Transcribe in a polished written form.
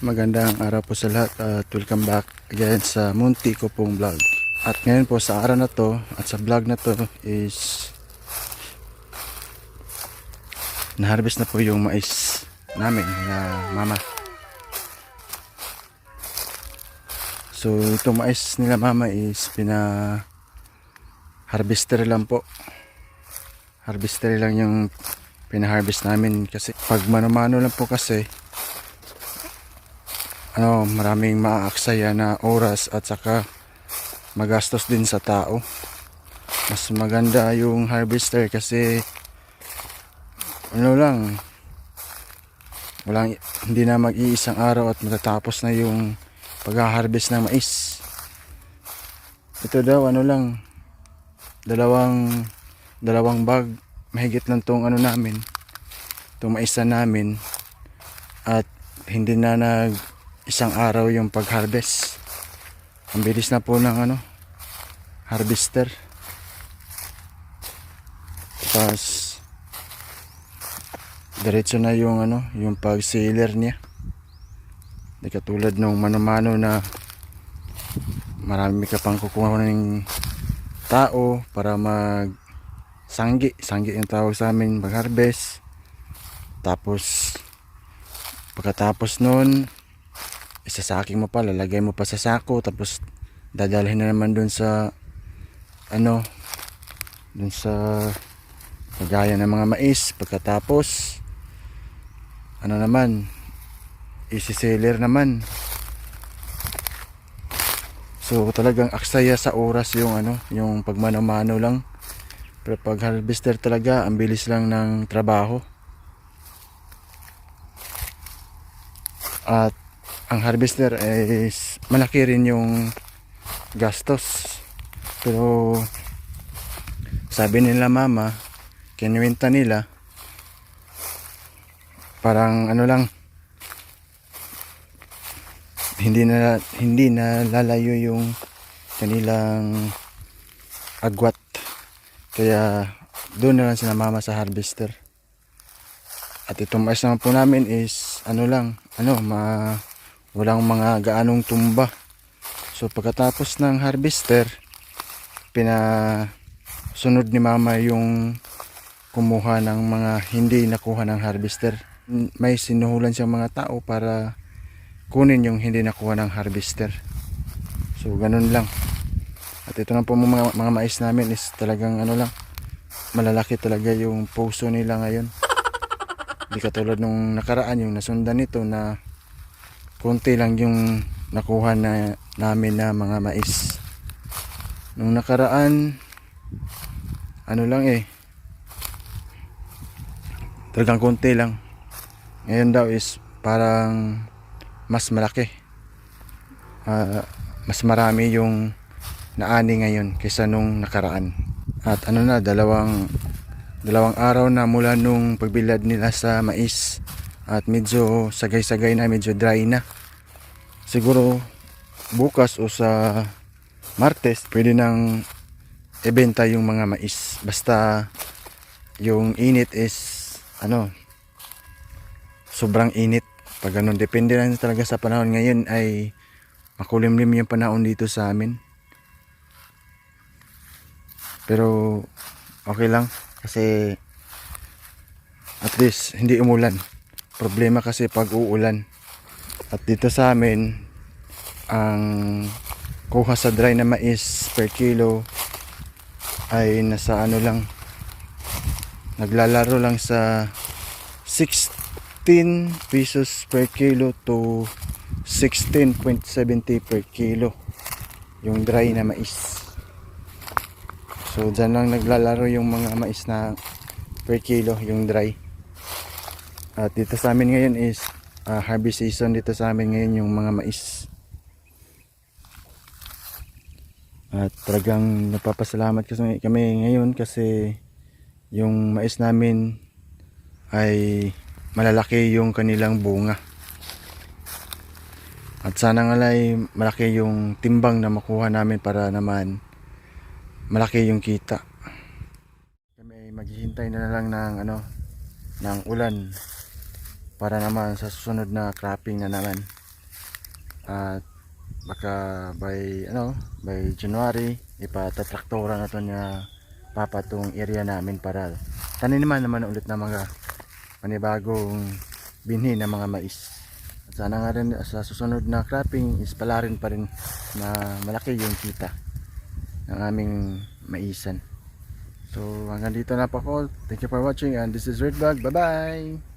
Magandang araw po sa lahat at welcome back again sa Munti ko pong vlog. At ngayon po sa araw na to at sa vlog na to is na-harvest na po yung mais namin na mama. So itong mais nila mama is harvester lang po. Harvester lang yung pina-harvest namin kasi pag mano-mano lang po kasi maraming maaaksaya na oras at saka magastos din sa tao. Mas maganda yung harvester kasi hindi na mag-iisang araw at matatapos na yung pag-harvest ng mais. Ito daw dalawang bag mahigit lang tong itong maisa namin at hindi na isang araw yung pag-harvest. Ang bilis na po ng harvester. Tapos diretso na yung pag-sealer niya. Di katulad nung mano-mano na marami ka pang kukuha ng tao para sanggi yung tawag sa amin mag-harvest. Tapos pagkatapos nun isasaking mo pa, lalagay mo pa sa sako, tapos dadalhin na naman dun sa pagaya ng mga mais. Pagkatapos isi-seller naman. So talagang aksaya sa oras yung pagmano-mano lang. Pero pag harvester talaga ang bilis lang ng trabaho. At ang harvester is malaki rin yung gastos. Pero sabi nila mama, kinuwenta nila parang hindi na lalayo yung kanilang agwat. Kaya doon na lang sila mama sa harvester. At itong mais naman po namin is walang mga gaanong tumba. So pagkatapos ng harvester, pinasunod ni mama yung kumuha ng mga hindi nakuha ng harvester. May sinuhulan siyang mga tao para kunin yung hindi nakuha ng harvester. So ganun lang. At ito na po mga mais namin is talagang malalaki talaga yung puso nila ngayon. Di katulad nung nakaraan yung nasundan nito na konti lang yung nakuha namin na mga mais. Nung nakaraan talagang konti lang. Ngayon daw is parang mas malaki. Mas marami yung naani ngayon kaysa nung nakaraan. At dalawang araw na mula nung pagbilad nila sa mais. At medyo sagay-sagay na, medyo dry na. Siguro bukas o sa Martes pwede nang ibenta yung mga mais. Basta yung init is sobrang init. Pag depende lang talaga sa panahon. Ngayon ay makulimlim yung panahon dito sa amin. Pero okay lang kasi at least hindi umulan. Problema kasi pag uulan. At dito sa amin ang kuha sa dry na mais per kilo ay nasa naglalaro lang sa 16 pesos per kilo to 16.70 per kilo yung dry na mais. So dyan lang naglalaro yung mga mais na per kilo yung dry. At dito sa amin ngayon is harvest season dito sa amin ngayon yung mga mais. At talagang napapasalamat kami ngayon kasi yung mais namin ay malalaki yung kanilang bunga. At sana nga ay malaki yung timbang na makuha namin para naman malaki yung kita. Kami ay maghihintay na lang ng ulan para naman sa susunod na cropping na naman. At baka by January ipatatraktora na to niya papa tong area namin para taniman naman ulit ng mga panibagong binhi ng mga mais. At sana nga rin sa susunod na cropping is palarin pa rin na malaki yung kita ng aming maisan. So hanggang dito na po ako. Thank you for watching and this is Red Bag. Bye bye!